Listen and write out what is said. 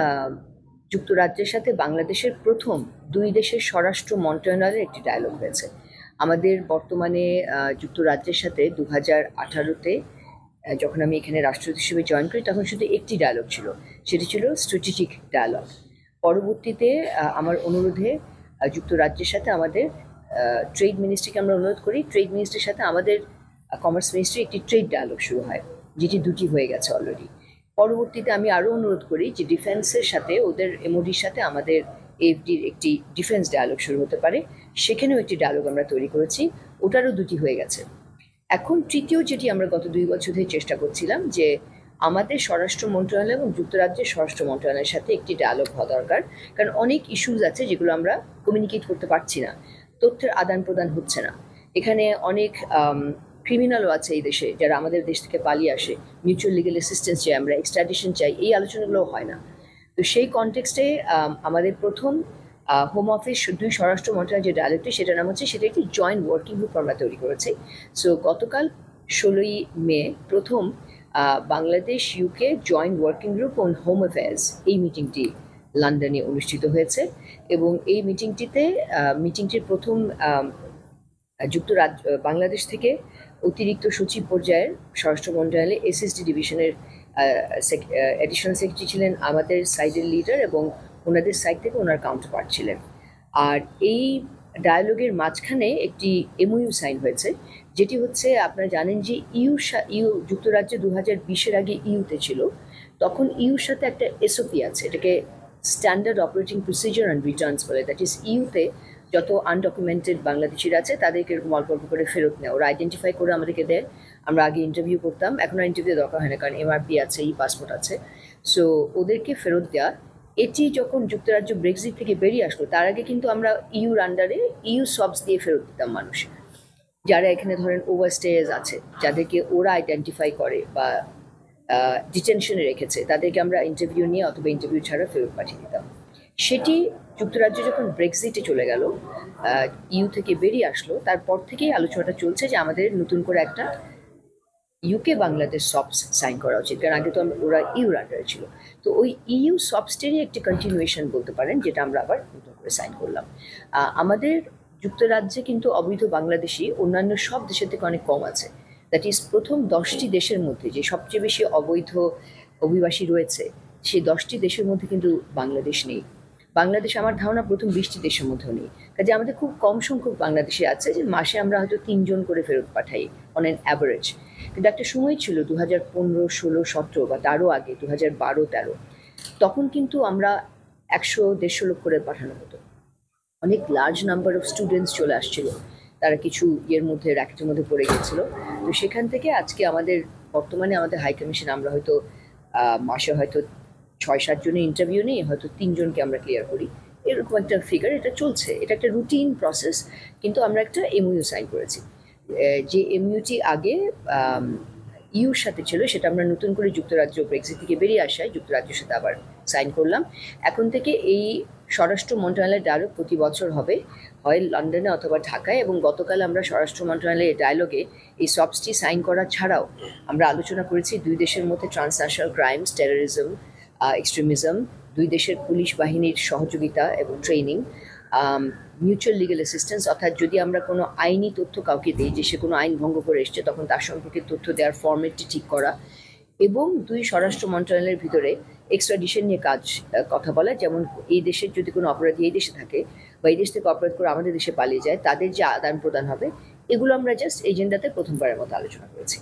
আহ, যুক্তরাজ্যের সাথে বাংলাদেশের প্রথম দুই দেশের স্বরাষ্ট্র মন্ত্রণালয়ের একটি ডায়ালগ হয়েছে। আমাদের বর্তমানে যুক্তরাজ্যের সাথে 2018-তে যখন আমি এখানে রাষ্ট্রদূত হিসেবে জয়েন করি তখন শুধু একটি ডায়ালগ ছিল, সেটি ছিল স্ট্র্যাটেজিক ডায়ালগ। পরবর্তীতে আমার অনুরোধে যুক্তরাজ্যের সাথে আমাদের ট্রেড মিনিস্ট্রিকে আমরা অনুরোধ করি, ট্রেড মিনিস্ট্রির সাথে আমাদের কমার্স মিনিস্ট্রি একটি ট্রেড ডায়ালগ শুরু হয়, যেটি দুটি হয়ে গেছে অলরেডি। পরবর্তীতে আমি আরও অনুরোধ করি যে ডিফেন্সের সাথে ওদের এমওডির সাথে আমাদের এফডির একটি ডিফেন্স ডায়ালগ শুরু হতে পারে, সেখানেও একটি ডায়ালগ আমরা তৈরি করেছি, ওটারও দুটি হয়ে গেছে। এখন তৃতীয় যেটি আমরা গত 2 বছর ধরে চেষ্টা করছিলাম যে আমাদের স্বরাষ্ট্র মন্ত্রণালয় এবং যুক্তরাজ্যের স্বরাষ্ট্র মন্ত্রণালয়ের সাথে একটি ডায়ালগ হওয়া দরকার, কারণ অনেক ইস্যুজ আছে যেগুলো আমরা কমিউনিকেট করতে পারছি না, তথ্যের আদান প্রদান হচ্ছে না। এখানে অনেক ক্রিমিনালও আছে এই দেশে যারা আমাদের দেশ থেকে পালিয়ে আসে, মিউচুয়াল লিগাল অ্যাসিস্ট্যান্স চাই, আমরা এক্সট্রাডিশন চাই, এই আলোচনাগুলোও হয় না। তো সেই কনটেক্সটে আমাদের প্রথম হোম অফিস দুই স্বরাষ্ট্র মন্ত্রণালয়ের যে ডায়ালগটি, সেটার নাম হচ্ছে, সেটা একটি জয়েন্ট ওয়ার্কিং গ্রুপ আমরা তৈরি করেছি। সো গতকাল 16ই মে প্রথম Bangladesh UK joint working group on home affairs এই মিটিংটি লন্ডনে অনুষ্ঠিত হয়েছে। এবং এই মিটিংটির প্রথম বাংলাদেশ থেকে অতিরিক্ত সচিব পর্যায়ের স্বরাষ্ট্র মন্ত্রণালয়ে এসএসডি ডিভিশনের অ্যাডিশনাল সেক্রেটারি ছিলেন আমাদের সাইডের লিডার, এবং ওনাদের সাইড থেকে ওনার কাউন্টারপার্ট ছিলেন। আর এই ডায়ালগের মাঝখানে একটি এমওইউ সাইন হয়েছে, যেটি হচ্ছে, আপনারা জানেন যে ইউ যুক্তরাজ্য 2020-এর আগে ইউতে ছিল, তখন ইউর সাথে একটা এসওপি আছে, এটাকে standard operating procedure and Returns বলে। দ্যাট ইজ ইউতে যত আনডকুমেন্টেড বাংলাদেশিরা আছে তাদেরকে এরকম অল্প অল্প করে ফেরত নেয়, ওরা আইডেন্টিফাই করে আমাদেরকে দেয়। আমরা আগে ইন্টারভিউ করতাম, এখন আর ইন্টারভিউ দরকার হয় না, কারণ এমআরপি আছে, ই পাসপোর্ট আছে। সো ওদেরকে ফেরত দেওয়া। এটি যখন যুক্তরাজ্য ব্রেক্সিট থেকে বেরিয়ে আসলো, তার আগে কিন্তু আমরা ইউর আন্ডারে ইউ সবস দিয়ে ফেরত দিতাম মানুষ, যারা এখানে ধরেন ওভারস্টেজ আছে, যাদেরকে ওরা আইডেন্টিফাই করে বা ডিটেনশনে রেখেছে, তাদেরকে আমরা ইন্টারভিউ নিয়ে অথবা ইন্টারভিউ ছাড়া ফেরত পাঠিয়ে দিতাম। সেটি যুক্তরাজ্য যখন ব্রেক্সিটে চলে গেল, ইউ থেকে বেরিয়ে আসলো, তারপর থেকেই আলোচনাটা চলছে যে আমাদের নতুন করে একটা ইউকে বাংলাদেশ সবস সাইন করা উচিত, কারণ আগে তো ওরা ইউর আন্ডারে ছিল। তো ওই ইউ সবসটেরই একটি কন্টিনিউয়েশন বলতে পারেন, যেটা আমরা আবার নতুন করে সাইন করলাম। আমাদের যুক্তরাজ্যে কিন্তু অবৈধ বাংলাদেশি অন্যান্য সব দেশের থেকে অনেক কম আছে। দ্যাট ইজ প্রথম 10টি দেশের মধ্যে যে সবচেয়ে বেশি অবৈধ অভিবাসী রয়েছে, সেই 10টি দেশের মধ্যে কিন্তু বাংলাদেশ নেই। বাংলাদেশ আমার ধারণা প্রথম 20টি দেশের মধ্যেও নেই। কাজে আমাদের খুব কম সংখ্যক বাংলাদেশি আছে, যে মাসে আমরা হয়তো 3 জন করে ফেরত পাঠাই অন অ্যান অ্যাভারেজ। কিন্তু একটা সময় ছিল 2015, 16, 17 বা তারও আগে 2012, 13, তখন কিন্তু আমরা 100-150 লোক করে পাঠানো হতো। অনেক লার্জ নাম্বার অফ স্টুডেন্টস চলে আসছিল, তারা কিছু ইয়ের মধ্যে র্যাকেটের মধ্যে পড়ে গেছিল। তো সেখান থেকে আজকে বর্তমানে আমাদের হাই কমিশন আমরা হয়তো মাসে হয়তো 6-7 জনের ইন্টারভিউ নিয়ে হয়তো 3 জনকে আমরা ক্লিয়ার করি, এরকম একটা ফিগার। এটা চলছে, এটা একটা রুটিন প্রসেস। কিন্তু আমরা একটা এমইউ সাইন করেছি, যে এমইউটি আগে ইউর সাথে ছিল, সেটা আমরা নতুন করে যুক্তরাজ্য ব্রেক্সিট থেকে বেরিয়ে আসায় যুক্তরাজ্যের সাথে আবার সাইন করলাম। এখন থেকে এই স্বরাষ্ট্র মন্ত্রণালয়ের ডায়ালগ প্রতি বছর হবে, হয় লন্ডনে অথবা ঢাকায়। এবং গতকাল আমরা স্বরাষ্ট্র মন্ত্রণালয়ের ডায়ালগে এই সবসটি সাইন করা ছাড়াও আমরা আলোচনা করেছি দুই দেশের মধ্যে ট্রান্সন্যাশনাল ক্রাইমস, টেরোরিজম, এক্সট্রিমিজম, দুই দেশের পুলিশ বাহিনীর সহযোগিতা এবং ট্রেনিং, মিউচুয়াল লিগাল অ্যাসিস্ট্যান্স, অর্থাৎ যদি আমরা কোনো আইনি তথ্য কাউকে দিই যে সে কোনো আইন ভঙ্গ করে এসছে, তখন তার সম্পর্কে তথ্য দেওয়ার ফর্মেটটি ঠিক করা, এবং দুই স্বরাষ্ট্র মন্ত্রণালয়ের ভিতরে এক্সট্রাডিশন নিয়ে কথা বলা। যেমন এই দেশের যদি কোনো অপরাধী এই দেশে থাকে বা এই দেশ থেকে অপরাধ করে আমাদের দেশে পালিয়ে যায়, তাদের যে আদান প্রদান হবে, এগুলো আমরা জাস্ট এজেন্ডাতে প্রথমবারের মতো আলোচনা করেছি।